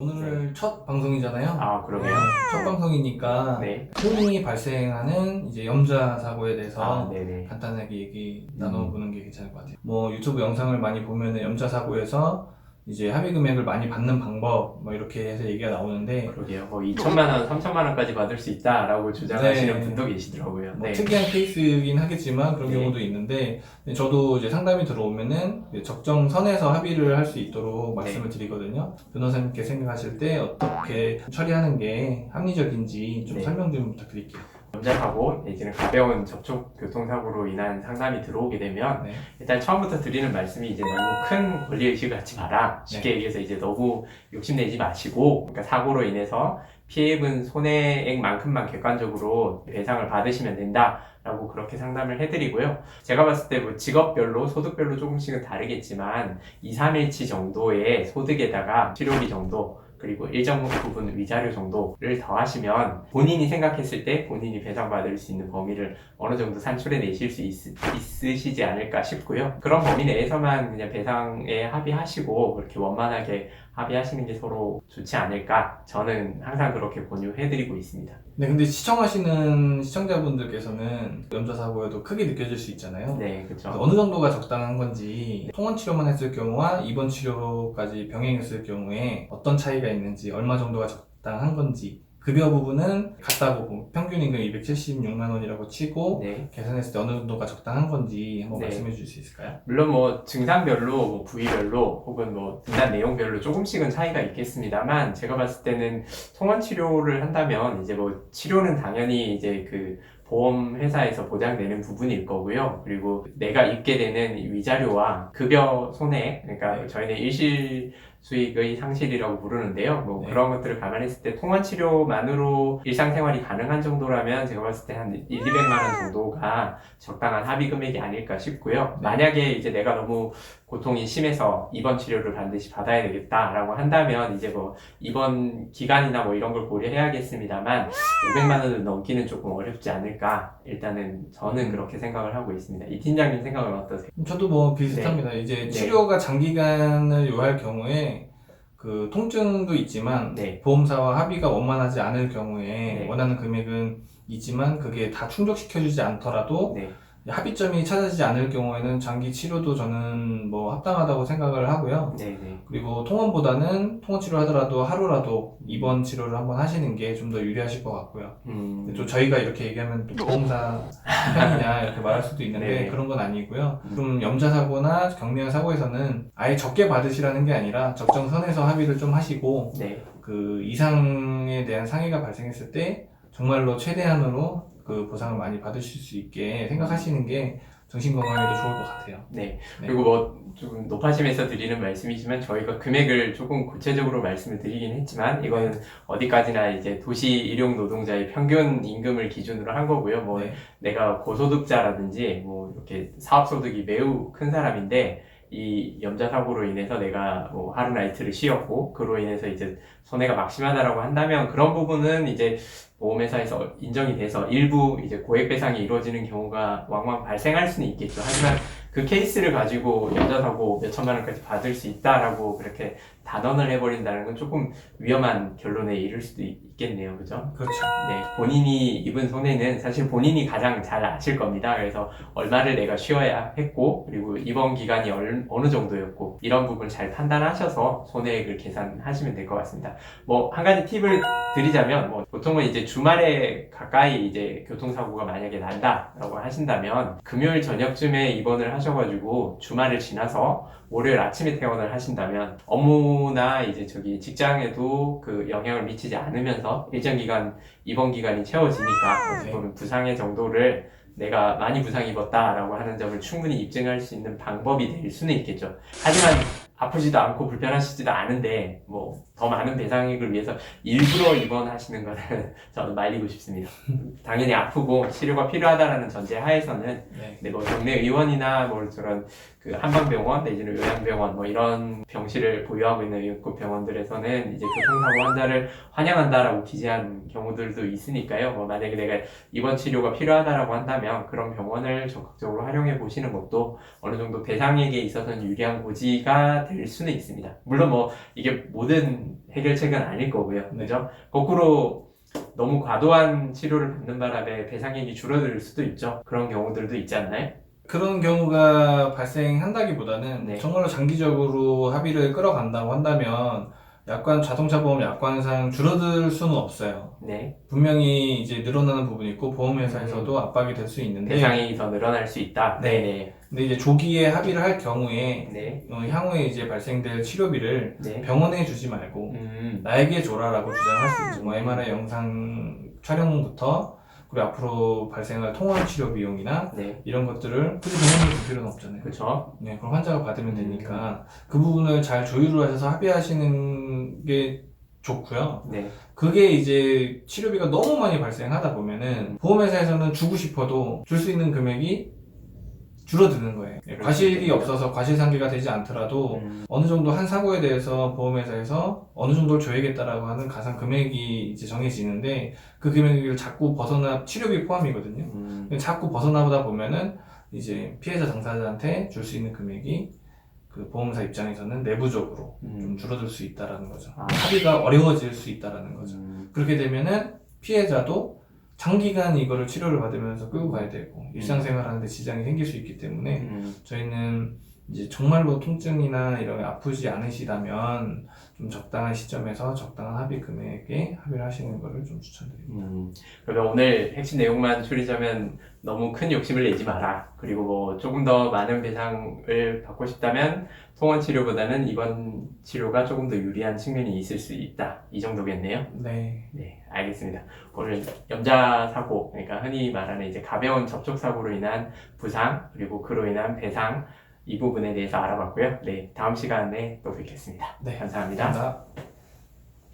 오늘 첫 방송이잖아요. 아, 그러게요. 첫 방송이니까 네. 흔히 발생하는 이제 염좌 사고에 대해서 네네. 간단하게 얘기 나눠보는 게 괜찮을 것 같아요. 뭐 유튜브 영상을 많이 보면은 염좌 사고에서 이제 합의 금액을 많이 받는 방법 뭐 이렇게 해서 얘기가 나오는데 그러게요. 뭐 2천만 원, 3천만 원까지 받을 수 있다라고 주장하시는 네. 분도 계시더라고요. 뭐 네. 특이한 케이스이긴 하겠지만 그런 네. 경우도 있는데 저도 이제 상담이 들어오면은 적정선에서 합의를 할 수 있도록 말씀을 드리거든요. 변호사님께 생각하실 때 어떻게 처리하는 게 합리적인지 좀 네. 설명 좀 부탁드릴게요. 염자사고 내지는 가벼운 접촉 교통사고로 인한 상담이 들어오게 되면 네. 일단 처음부터 드리는 말씀이 이제 너무 큰 권리의식을 갖지 마라. 쉽게 얘기해서 이제 너무 욕심내지 마시고, 그러니까 사고로 인해서 피해 입은 손해액만큼만 객관적으로 배상을 받으시면 된다라고 그렇게 상담을 해드리고요. 제가 봤을 때 뭐 직업별로 소득별로 조금씩은 다르겠지만 2, 3일치 정도의 소득에다가 치료비 정도 그리고 일정 부분 위자료 정도를 더하시면 본인이 생각했을 때 본인이 배상받을 수 있는 범위를 어느 정도 산출해 내실 수 있으시지 않을까 싶고요. 그런 범위 내에서만 그냥 배상에 합의하시고 그렇게 원만하게 합의하시는 게 서로 좋지 않을까, 저는 항상 그렇게 권유해드리고 있습니다. 네, 근데 시청하시는 시청자분들께서는 염좌 사고에도 크게 느껴질 수 있잖아요. 네, 그렇죠. 어느 정도가 적당한 건지, 통원 치료만 했을 경우와 입원 치료까지 병행했을 경우에 어떤 차이가 있는지, 얼마 정도가 적당한 건지, 급여 부분은 같다고 평균 임금 276만 원이라고 치고 네. 계산했을 때 어느 정도가 적당한 건지 한번 네. 말씀해 주실 수 있을까요? 물론 뭐 증상별로, 뭐 부위별로 혹은 뭐 진단 내용별로 조금씩은 차이가 있겠습니다만, 제가 봤을 때는 통원 치료를 한다면 이제 뭐 치료는 당연히 이제 그 보험 회사에서 보장되는 부분일 거고요. 그리고 내가 입게 되는 위자료와 급여 손해, 그러니까 저희는 일실 수익의 상실이라고 부르는데요. 뭐 네. 그런 것들을 감안했을 때 통원 치료만으로 일상생활이 가능한 정도라면 제가 봤을 때 한 200만 원 정도가 적당한 합의 금액이 아닐까 싶고요. 만약에 이제 내가 너무 고통이 심해서 입원 치료를 반드시 받아야 되겠다라고 한다면 이제 뭐 입원 기간이나 뭐 이런 걸 고려해야겠습니다만 500만 원을 넘기는 조금 어렵지 않을까, 일단은 저는 그렇게 생각을 하고 있습니다. 이 팀장님 생각은 어떠세요? 저도 뭐 비슷합니다. 이제 치료가 장기간을 요할 경우에 그 통증도 있지만 네. 보험사와 합의가 원만하지 않을 경우에 네. 원하는 금액은 있지만 그게 다 충족시켜주지 않더라도 네. 합의점이 찾아지지 않을 경우에는 장기 치료도 저는 뭐 합당하다고 생각을 하고요. 네네. 그리고 통원보다는 통원 치료 하더라도 하루라도 입원 치료를 한번 하시는 게 좀 더 유리하실 것 같고요. 또 저희가 이렇게 얘기하면 또 보험사 편이냐 이렇게 말할 수도 있는데 네. 그런 건 아니고요. 좀 염좌 사고나 경미한 사고에서는 아예 적게 받으시라는 게 아니라 적정선에서 합의를 좀 하시고 네. 그 이상에 대한 상해가 발생했을 때 정말로 최대한으로 그 보상을 많이 받으실 수 있게 생각하시는 게 정신 건강에도 좋을 것 같아요. 네. 그리고 뭐 좀 높아심에서 드리는 말씀이지만 저희가 금액을 조금 구체적으로 말씀을 드리긴 했지만 이거는 어디까지나 이제 도시 일용 노동자의 평균 임금을 기준으로 한 거고요. 뭐 내가 고소득자라든지 뭐 이렇게 사업소득이 매우 큰 사람인데 이 염좌 사고로 인해서 내가 뭐 하루나 이틀을 쉬었고 그로 인해서 이제 손해가 막심하다라고 한다면 그런 부분은 이제 보험회사에서 인정이 돼서 일부 이제 고액 배상이 이루어지는 경우가 왕왕 발생할 수는 있겠죠. 하지만 그 케이스를 가지고 염좌 사고 몇 천만 원까지 받을 수 있다라고 그렇게 단언을 해버린다는 건 조금 위험한 결론에 이를 수도 있겠네요. 그죠? 그렇죠. 네. 본인이 입은 손해는 사실 본인이 가장 잘 아실 겁니다. 그래서 얼마를 내가 쉬어야 했고, 그리고 입원 기간이 어느 정도였고, 이런 부분을 잘 판단하셔서 손해액을 계산하시면 될 것 같습니다. 뭐, 한 가지 팁을 드리자면, 뭐, 보통은 이제 주말에 가까이 이제 교통사고가 만약에 난다라고 하신다면, 금요일 저녁쯤에 입원을 하셔가지고, 주말을 지나서 월요일 아침에 퇴원을 하신다면, 업무나 이제 직장에도 그 영향을 미치지 않으면서 일정 기간 입원 기간이 채워지니까 어떻게 보면 부상의 정도를 내가 많이 부상 입었다라고 하는 점을 충분히 입증할 수 있는 방법이 될 수는 있겠죠. 하지만 아프지도 않고 불편하시지도 않은데 뭐 더 많은 배상액을 위해서 일부러 입원하시는 거는 저는 말리고 싶습니다. 당연히 아프고 치료가 필요하다라는 전제 하에서는 뭐 동네 의원이나 뭐 저런 그 한방병원 내지는 요양병원 뭐 이런 병실을 보유하고 있는 의료급 병원들에서는 이제 교통사고 환자를 환영한다라고 기재한 경우들도 있으니까요. 뭐 만약에 내가 입원 치료가 필요하다라고 한다면 그런 병원을 적극적으로 활용해 보시는 것도 어느 정도 대상에게 있어서는 유리한 고지가 될 수는 있습니다. 물론 뭐 이게 모든 해결책은 아닐 거고요. 그죠? 거꾸로 너무 과도한 치료를 받는 바람에 배상액이 줄어들 수도 있죠. 그런 경우들도 있지 않나요? 그런 경우가 발생한다기보다는 네. 정말로 장기적으로 합의를 끌어간다고 한다면 자동차 보험 약관상 줄어들 수는 없어요. 네. 분명히 이제 늘어나는 부분이 있고 보험회사에서도 압박이 될 수 있는데 배상이 더 늘어날 수 있다. 네. 네네. 근데 이제 조기에 합의를 할 경우에 네. 향후에 이제 발생될 치료비를 네. 병원에 주지 말고 나에게 줘라라고 주장할 수 있죠. 뭐 MRI 영상 촬영부터 그리고 앞으로 발생할 통원 치료 비용이나 네. 이런 것들을 굳이 병원에 줄 필요는 없잖아요. 그렇죠. 네, 그걸 환자가 받으면 되니까 그 부분을 잘 조율을 하셔서 합의하시는 게 좋고요. 네. 그게 이제 치료비가 너무 많이 발생하다 보면은 보험회사에서는 주고 싶어도 줄 수 있는 금액이 줄어드는 거예요. 과실이 없어서 과실상계가 되지 않더라도 어느 정도 한 사고에 대해서 보험회사에서 어느 정도를 줘야겠다라고 하는 가상 금액이 이제 정해지는데 그 금액을 자꾸 치료비 포함이거든요. 자꾸 벗어나보다 보면은 이제 피해자 당사자한테 줄 수 있는 금액이 그 보험사 입장에서는 내부적으로 좀 줄어들 수 있다라는 거죠. 합의가 어려워질 수 있다라는 거죠. 그렇게 되면은 피해자도 장기간 이거를 치료를 받으면서 끌고 가야 되고 일상생활 하는데 지장이 생길 수 있기 때문에 저희는 이제 정말로 통증이나 이런 게 아프지 않으시다면 좀 적당한 시점에서 적당한 합의 금액에 합의를 하시는 거를 좀 추천드립니다. 그러면 오늘 핵심 내용만 추리자면 너무 큰 욕심을 내지 마라. 그리고 뭐 조금 더 많은 배상을 받고 싶다면 통원 치료보다는 입원 치료가 조금 더 유리한 측면이 있을 수 있다. 이 정도겠네요. 네. 네, 알겠습니다. 오늘 염자 사고, 그러니까 흔히 말하는 이제 가벼운 접촉 사고로 인한 부상, 그리고 그로 인한 배상 이 부분에 대해서 알아봤고요. 네, 다음 시간에 또 뵙겠습니다. 네. 감사합니다. 감사합니다.